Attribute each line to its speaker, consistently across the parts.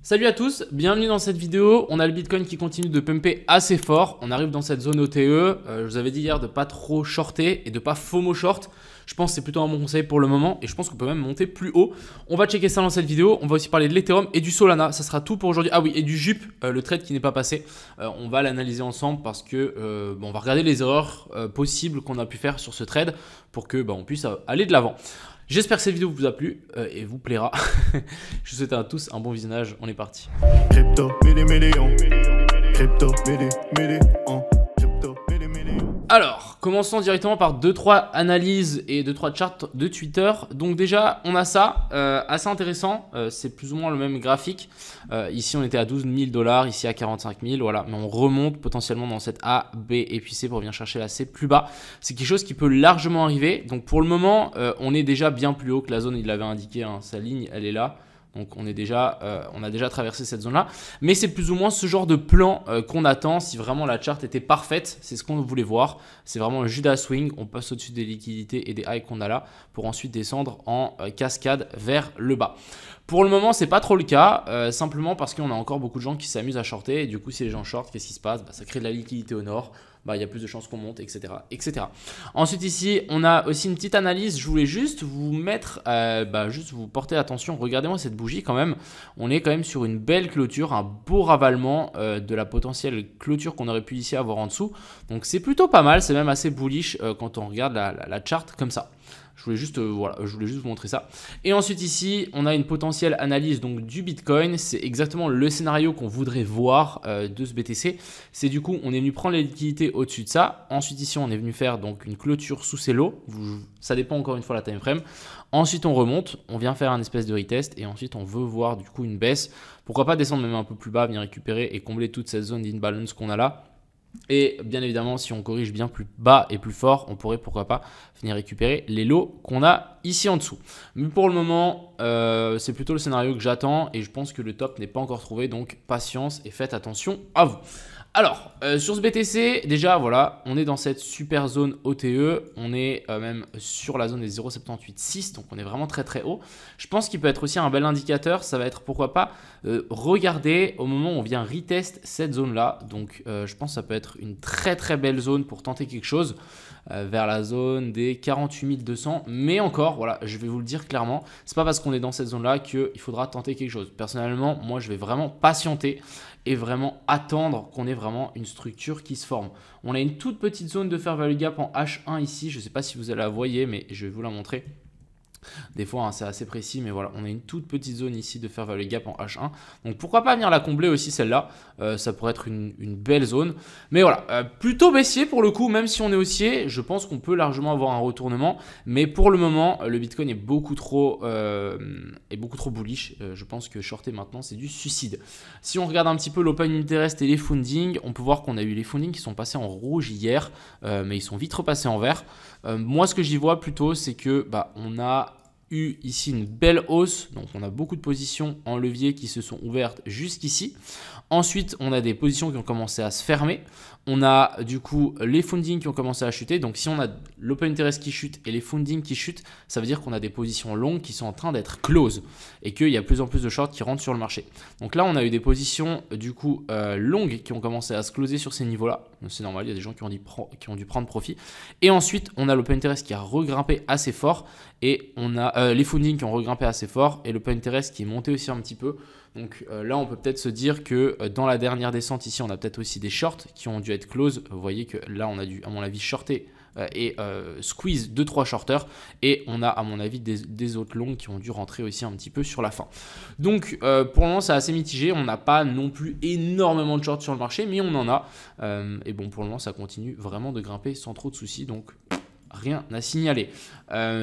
Speaker 1: Salut à tous, bienvenue dans cette vidéo. On a le Bitcoin qui continue de pumper assez fort. On arrive dans cette zone OTE. Je vous avais dit hier de pas trop shorter et de pas FOMO short. Je pense que c'est plutôt un bon conseil pour le moment et je pense qu'on peut même monter plus haut. On va checker ça dans cette vidéo. On va aussi parler de l'Ethereum et du Solana. Ça sera tout pour aujourd'hui. Ah oui, et du JUP, le trade qui n'est pas passé. On va l'analyser ensemble parce que on va regarder les erreurs possibles qu'on a pu faire sur ce trade pour que on puisse aller de l'avant. J'espère que cette vidéo vous a plu et vous plaira. Je vous souhaite à tous un bon visionnage. On est parti.
Speaker 2: Crypto, million. Crypto, million. Crypto, million.
Speaker 1: Alors, commençons directement par 2-3 analyses et 2-3 charts de Twitter. Donc déjà, on a ça, assez intéressant. C'est plus ou moins le même graphique. Ici, on était à 12 000 $, ici à 45 000. Voilà, mais on remonte potentiellement dans cette A, B et puis C pour venir chercher la C plus bas. C'est quelque chose qui peut largement arriver. Donc pour le moment, on est déjà bien plus haut que la zone. Il l'avait indiqué, hein, sa ligne, elle est là. Donc on a déjà traversé cette zone-là. Mais c'est plus ou moins ce genre de plan qu'on attend si vraiment la charte était parfaite. C'est ce qu'on voulait voir. C'est vraiment un Judas Swing. On passe au-dessus des liquidités et des highs qu'on a là pour ensuite descendre en cascade vers le bas. Pour le moment, c'est pas trop le cas, simplement parce qu'on a encore beaucoup de gens qui s'amusent à shorter. Et du coup, si les gens shortent, qu'est-ce qui se passe? Ça crée de la liquidité au nord. Il y a plus de chances qu'on monte, etc., etc. Ensuite ici, on a aussi une petite analyse. Je voulais juste vous mettre, juste vous porter attention. Regardez-moi cette bougie quand même. On est quand même sur une belle clôture, un beau ravalement de la potentielle clôture qu'on aurait pu ici avoir en dessous. Donc c'est plutôt pas mal, c'est même assez bullish quand on regarde la charte comme ça. Je voulais juste vous montrer ça. Et ensuite ici, on a une potentielle analyse donc du Bitcoin. C'est exactement le scénario qu'on voudrait voir de ce BTC. C'est du coup, on est venu prendre les liquidités au-dessus de ça. Ensuite ici, on est venu faire donc une clôture sous ces lots. Ça dépend encore une fois la time frame. Ensuite, on remonte, on vient faire un espèce de retest et ensuite, on veut voir du coup une baisse. Pourquoi pas descendre même un peu plus bas, venir récupérer et combler toute cette zone d'imbalance qu'on a là. Et bien évidemment, si on corrige bien plus bas et plus fort, on pourrait pourquoi pas venir récupérer les lots qu'on a ici en dessous. Mais pour le moment, c'est plutôt le scénario que j'attends et je pense que le top n'est pas encore trouvé. Donc patience et faites attention à vous. Alors, sur ce BTC, déjà, voilà, on est dans cette super zone OTE. On est même sur la zone des 0,786, donc on est vraiment très très haut. Je pense qu'il peut être aussi un bel indicateur. Ça va être, pourquoi pas, regarder au moment où on vient retest cette zone-là. Donc, je pense que ça peut être une très très belle zone pour tenter quelque chose vers la zone des 48 200. Mais encore, voilà, je vais vous le dire clairement, c'est pas parce qu'on est dans cette zone-là qu'il faudra tenter quelque chose. Personnellement, moi, je vais vraiment patienter et vraiment attendre qu'on ait vraiment une structure qui se forme. On a une toute petite zone de fair value gap en H1 ici. Je ne sais pas si vous la voyez, mais je vais vous la montrer. Des fois, hein, c'est assez précis, mais voilà, on a une toute petite zone ici de fair value gap en H1. Donc, pourquoi pas venir la combler aussi, celle-là. Ça pourrait être une belle zone. Mais voilà, plutôt baissier pour le coup, même si on est haussier, je pense qu'on peut largement avoir un retournement. Mais pour le moment, le Bitcoin est beaucoup trop bullish. Je pense que shorter maintenant, c'est du suicide. Si on regarde un petit peu l'open interest et les funding, on peut voir qu'on a eu les funding qui sont passés en rouge hier, mais ils sont vite repassés en vert. Moi, ce que j'y vois plutôt, c'est que on a eu ici une belle hausse, donc on a beaucoup de positions en levier qui se sont ouvertes jusqu'ici. Ensuite, on a des positions qui ont commencé à se fermer. On a du coup les funding qui ont commencé à chuter. Donc si on a l'open interest qui chute et les funding qui chutent, ça veut dire qu'on a des positions longues qui sont en train d'être close et qu'il y a de plus en plus de shorts qui rentrent sur le marché. Donc là, on a eu des positions du coup longues qui ont commencé à se closer sur ces niveaux-là. C'est normal, il y a des gens qui ont dû prendre profit. Et ensuite, on a l'open interest qui a regrimpé assez fort et on a les funding qui ont regrimpé assez fort et l'open interest qui est monté aussi un petit peu. Donc là, on peut peut-être se dire que dans la dernière descente ici, on a peut-être aussi des shorts qui ont dû être close. Vous voyez que là, on a dû, à mon avis, shorter et squeeze 2-3 shorters. Et on a, à mon avis, des autres longues qui ont dû rentrer aussi un petit peu sur la fin. Donc pour le moment, c'est assez mitigé. On n'a pas non plus énormément de shorts sur le marché, mais on en a. Et bon, pour le moment, ça continue vraiment de grimper sans trop de soucis. Donc rien à signaler.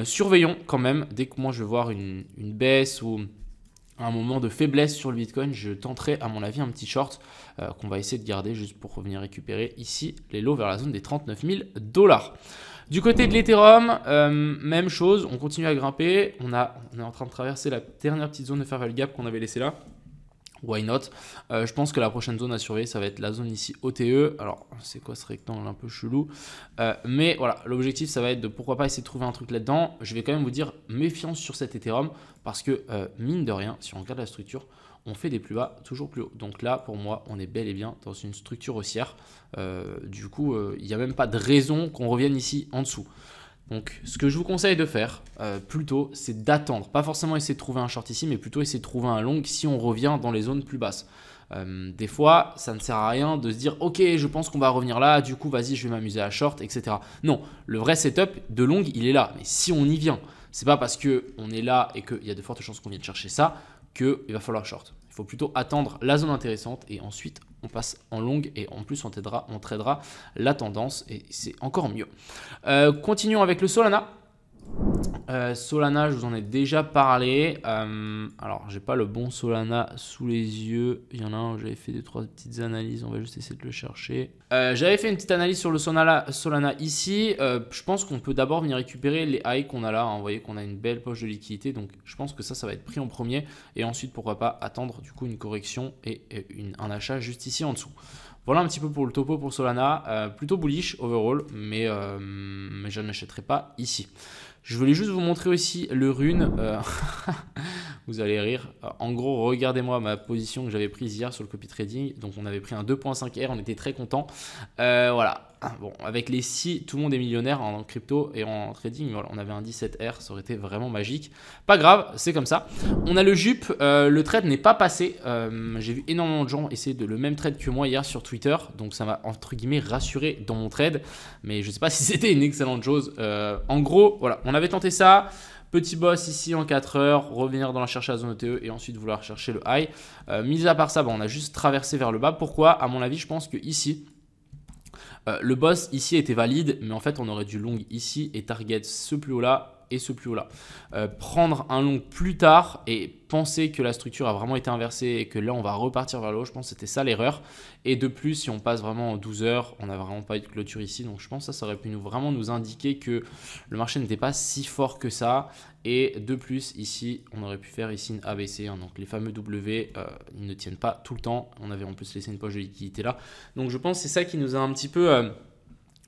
Speaker 1: Surveillons quand même. Dès que moi, je vais voir une baisse ou un moment de faiblesse sur le Bitcoin, je tenterai à mon avis un petit short qu'on va essayer de garder juste pour revenir récupérer ici les lots vers la zone des 39 000 $. Du côté de l'Ethereum, même chose, on continue à grimper. On est en train de traverser la dernière petite zone de fair value gap qu'on avait laissée là. Why not? Je pense que la prochaine zone à surveiller, ça va être la zone ici OTE. Alors, c'est quoi ce rectangle un peu chelou? Mais voilà, l'objectif, ça va être de pourquoi pas essayer de trouver un truc là-dedans. Je vais quand même vous dire méfiance sur cet Ethereum parce que, mine de rien, si on regarde la structure, on fait des plus bas toujours plus haut. Donc là, pour moi, on est bel et bien dans une structure haussière. Du coup, il n'y a même pas de raison qu'on revienne ici en dessous. Donc, ce que je vous conseille de faire, plutôt, c'est d'attendre. Pas forcément essayer de trouver un short ici, mais plutôt essayer de trouver un long si on revient dans les zones plus basses. Des fois, ça ne sert à rien de se dire « Ok, je pense qu'on va revenir là, du coup, vas-y, je vais m'amuser à short, etc. » Non, le vrai setup de long, il est là. Mais si on y vient, c'est pas parce qu'on est là et qu'il y a de fortes chances qu'on vienne chercher ça qu'il va falloir short. Il faut plutôt attendre la zone intéressante et ensuite on passe en longue et en plus on tradera la tendance et c'est encore mieux. Continuons avec le Solana. Solana, je vous en ai déjà parlé. Alors, j'ai pas le bon Solana sous les yeux. Il y en a un où j'avais fait 2-3 petites analyses. On va juste essayer de le chercher. J'avais fait une petite analyse sur le Solana ici. Je pense qu'on peut d'abord venir récupérer les highs qu'on a là. Vous voyez qu'on a une belle poche de liquidité. Donc, je pense que ça va être pris en premier. Et ensuite, pourquoi pas attendre du coup une correction et un achat juste ici en dessous. Voilà un petit peu pour le topo pour Solana. Plutôt bullish overall, mais je n'achèterai pas ici. Je voulais juste vous montrer aussi le rune. Vous allez rire. En gros, regardez-moi ma position que j'avais prise hier sur le copy trading. Donc, on avait pris un 2.5R. On était très content. Voilà. Bon, avec les 6, tout le monde est millionnaire en crypto et en trading. Voilà, on avait un 17R. Ça aurait été vraiment magique. Pas grave, c'est comme ça. On a le jupe. Le trade n'est pas passé. J'ai vu énormément de gens essayer de le même trade que moi hier sur Twitter. Donc, ça m'a entre guillemets rassuré dans mon trade. Mais je ne sais pas si c'était une excellente chose. En gros, voilà, on avait tenté ça. Petit boss ici en 4 heures, revenir dans la chercher à la zone ETE et ensuite vouloir chercher le high. Mis à part ça, on a juste traversé vers le bas. Pourquoi? À mon avis, je pense que ici, le boss ici était valide, mais en fait, on aurait dû long ici et target ce plus haut là et ce plus haut là. Prendre un long plus tard et penser que la structure a vraiment été inversée et que là, on va repartir vers le haut, je pense que c'était ça l'erreur. Et de plus, si on passe vraiment en 12 heures, on n'a vraiment pas eu de clôture ici. Donc, je pense que ça aurait pu vraiment nous indiquer que le marché n'était pas si fort que ça. Et de plus, ici, on aurait pu faire ici une ABC. Hein, donc, les fameux W, ils ne tiennent pas tout le temps. On avait en plus laissé une poche de liquidité là. Donc, je pense que c'est ça qui nous a un petit peu...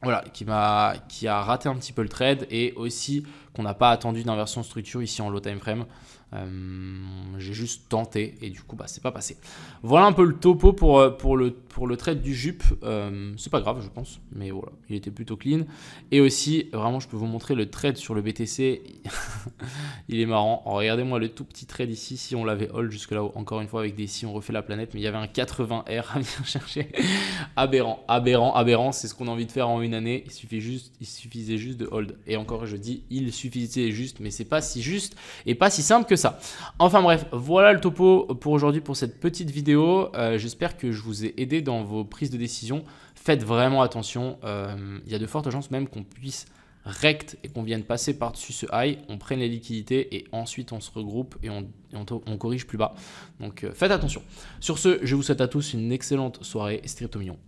Speaker 1: voilà, qui a raté un petit peu le trade et aussi qu'on n'a pas attendu d'inversion structure ici en low time frame. J'ai juste tenté et du coup c'est pas passé. Voilà un peu le topo pour le trade du jupe. C'est pas grave je pense, mais voilà, il était plutôt clean. Et aussi vraiment je peux vous montrer le trade sur le BTC. Il est marrant. Regardez-moi le tout petit trade ici, si on l'avait hold jusque là-haut, encore une fois avec des si on refait la planète, mais il y avait un 80R à venir chercher. Aberrant, c'est ce qu'on a envie de faire en une année. Il suffisait juste de hold. Et encore je dis il suffisait juste, mais c'est pas si juste et pas si simple que ça. Enfin bref, voilà le topo pour aujourd'hui pour cette petite vidéo. J'espère que je vous ai aidé dans vos prises de décision. Faites vraiment attention. Il y a de fortes chances même qu'on puisse rect et qu'on vienne passer par-dessus ce high, on prenne les liquidités et ensuite on se regroupe et on corrige plus bas. Donc faites attention. Sur ce, je vous souhaite à tous une excellente soirée. C'était Crypto Millions.